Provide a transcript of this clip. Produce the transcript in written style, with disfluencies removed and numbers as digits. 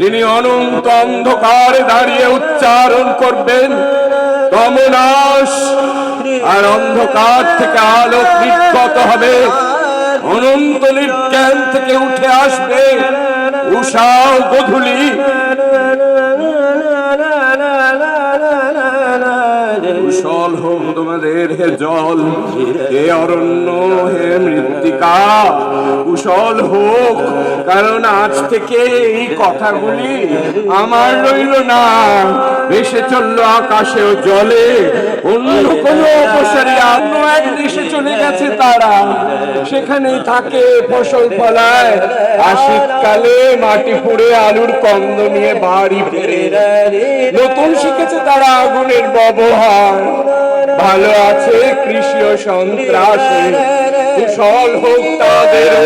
যিনি অনন্ত অন্ধকারে দাঁড়িয়ে উচ্চারণ করবেন তমনাশ, আর অন্ধকার থেকে আলো নির্গত হবে, অনন্ত নির্জ্ঞান থেকে উঠে আসবে উষা গোধূলি। কুশল হোক তোমাদের হে জল, হে অরণ্য, হে মৃত্তিকা, কুশল হোক, কারণ আজ থেকে এই কথাগুলি আমার রইল না, ভেসে চললো আকাশে ও জলে। অন্য কোনো অপসারী অন্য এক দেশে চলে গেছে তারা, সেখানেই থাকে, ফসল ফলায়, আর শীতকালে মাটি পুড়ে আলুর কন্দ নিয়ে বাড়ি ফেরে। নতুন শিখেছে তারা আগুনের ব্যবহার, ভালো আছে কৃষি ও সন্ত্রাসে। কুশল হোক তাদের,